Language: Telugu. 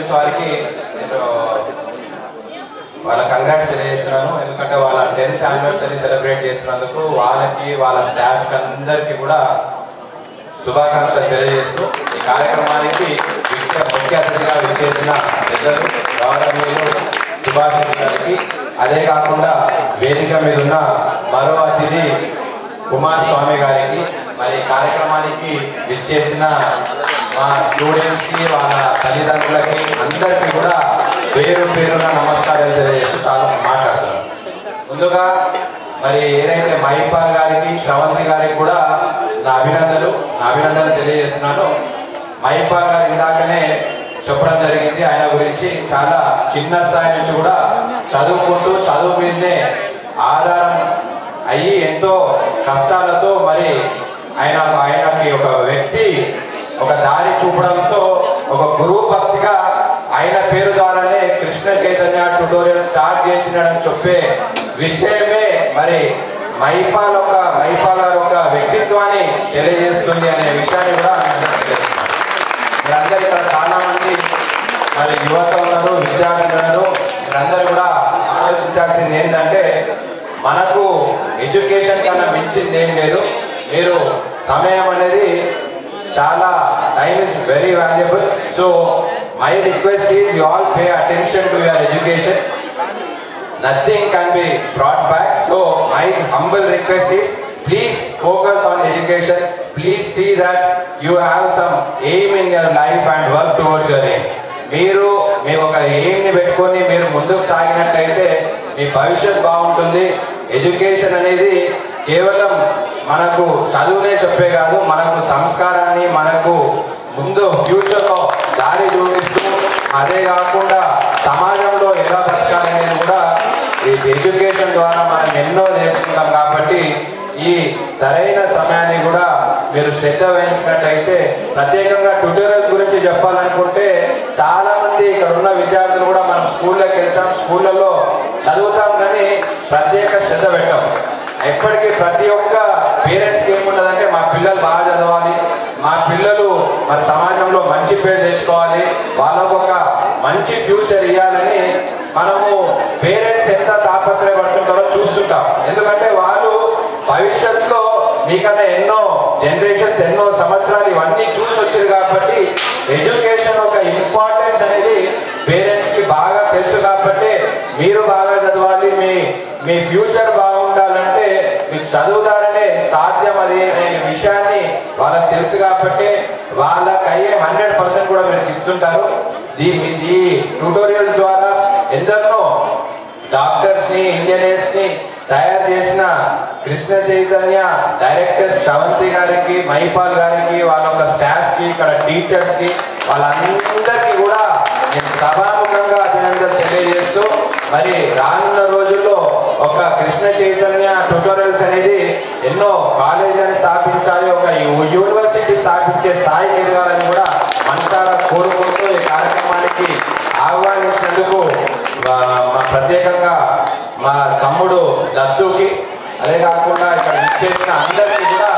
ట్యూటోరియల్స్ వారికి నేను వాళ్ళ కంగ్రాట్స్ తెలియజేస్తున్నాను. ఎందుకంటే వాళ్ళ 10th యానివర్సరీ సెలబ్రేట్ చేస్తున్నందుకు వాళ్ళకి వాళ్ళ స్టాఫ్ అందరికీ కూడా శుభాకాంక్షలు తెలియజేస్తూ ఈ కార్యక్రమానికి ముఖ్య అతిథిగా విచ్చేసిన పెద్దలు గౌరవనీయులు సుభాష్ గారికి, అదే కాకుండా వేదిక మీద ఉన్న మరో అతిథి కుమారస్వామి గారికి, మరి కార్యక్రమానికి విచ్చేసిన మా స్టూడెంట్స్కి వాళ్ళ తల్లిదండ్రులకి అందరికీ కూడా పేరు పేరున నమస్కారాలు తెలియజేస్తూ చాలా మాట్లాడుతున్నాను. ముందుగా మరి ఏదైతే మహిపాల్ గారికి శ్రవంతి గారికి కూడా నా అభినందనలు తెలియజేస్తున్నాను. మహిపాల్ గారు ఇందాకనే చెప్పడం జరిగింది, ఆయన గురించి చాలా చిన్న స్థాయి నుంచి కూడా చదువుకుంటూ చదువు మీదనే ఆధారం అయ్యి ఎంతో కష్టాలతో మరి ఆయనకి ఒక వ్యక్తి ఒక దారి చూపడంతో ఒక గురువు భక్తిగా ఆయన పేరు ద్వారానే కృష్ణ చైతన్య ట్యుటోరియల్ స్టార్ట్ చేసినాడని చెప్పే విషయమే మరి మహిపాల్ గారు ఒక వ్యక్తిత్వాన్ని తెలియజేస్తుంది అనే విషయాన్ని కూడా మీరందరూ ఇక్కడ చాలా మంది మరి యువత ఉన్నారు, విద్యార్థులు మీరందరూ కూడా ఆలోచించాల్సింది ఏంటంటే మనకు ఎడ్యుకేషన్ కన్నా మించింది ఏం లేదు. మీరు సమయం అనేది చాలా time is very valuable. So my request is you all pay attention to your education. Nothing can be brought back. So my humble request is please focus on education. Please see that you have some aim in your life and work towards your aim. మీరు ఒక ఎయిమ్ని పెట్టుకొని మీరు ముందుకు సాగినట్లయితే మీ భవిష్యత్ బాగుంటుంది. ఎడ్యుకేషన్ అనేది కేవలం మనకు చదువునే చెప్పే కాదు, మనకు సంస్కారాన్ని మనకు ముందు ఫ్యూచర్లో దారి చూపిస్తూ, అదే కాకుండా సమాజంలో ఎలా బతకాలనేది కూడా ఈ ఎడ్యుకేషన్ ద్వారా మనం ఎన్నో నేర్చుకుంటాం. కాబట్టి ఈ సరైన సమయాన్ని కూడా మీరు శ్రద్ధ వహించినట్టయితే, ప్రత్యేకంగా ట్యుటోరియల్ గురించి చెప్పాలనుకుంటే చాలా మంది ఇక్కడ ఉన్న విద్యార్థులు కూడా మనం స్కూల్లోకి వెళ్తాం, స్కూళ్ళలో చదువుతాం, కానీ ప్రత్యేక శ్రద్ధ పెట్టాం. ఎప్పటికీ ప్రతి ఒక్క పేరెంట్స్కి ఏముంటుందంటే మా పిల్లలు బాగా చదవాలి, మా పిల్లలు మరి సమాజంలో మంచి పేరు తెచ్చుకోవాలి, వాళ్ళకు ఒక మంచి ఫ్యూచర్ ఇవ్వాలని మనము పేరెంట్స్ ఎంత తాపత్రయపడుతుంటారో చూస్తుంటాం. ఎందుకంటే వాళ్ళు భవిష్యత్తులో మీకన్నా ఎన్నో జనరేషన్స్ ఎన్నో సంవత్సరాలు ఇవన్నీ చూసి వచ్చారు. కాబట్టి ఎడ్యుకేషన్ ఒక ఇంపార్టెన్స్ అనేది పేరెంట్స్కి బాగా తెలుసు. కాబట్టి మీరు బాగా చదవాలి, మీ ఫ్యూచర్ బాగుండాలంటే మీకు చదువుతారనే సాధ్యం అది అనే విషయాన్ని వాళ్ళకి తెలుసు. కాబట్టి వాళ్ళకి అయ్యే 100% కూడా మీరు ఇస్తుంటారు. ఈ ట్యూటోరియల్స్ ద్వారా ఎందరినో డాక్టర్స్ని, ఇంజనీర్స్ని తయారు చేసిన కృష్ణ చైతన్య డైరెక్టర్ శ్రవంతి గారికి, మహిపాల్ గారికి, వాళ్ళ ఒక స్టాఫ్కి, ఇక్కడ టీచర్స్కి, వాళ్ళందరికీ కూడా నేను సభాముఖంగా అభినందనలు తెలియజేస్తూ, మరి రానున్న రోజుల్లో ఒక కృష్ణ చైతన్య ట్యూటోరియల్స్ అనేది ఎన్నో కాలేజీలను స్థాపించాలి, ఒక యూనివర్సిటీ స్థాపించే స్థాయికి ఎదగాలని కూడా మనసారా కోరుకుంటూ ఈ కార్యక్రమానికి ఆహ్వానించినందుకు ప్రత్యేకంగా మా తమ్ముడు దత్తుకి, అదే కాకుండా ఇక్కడ చేసిన అందరికీ కూడా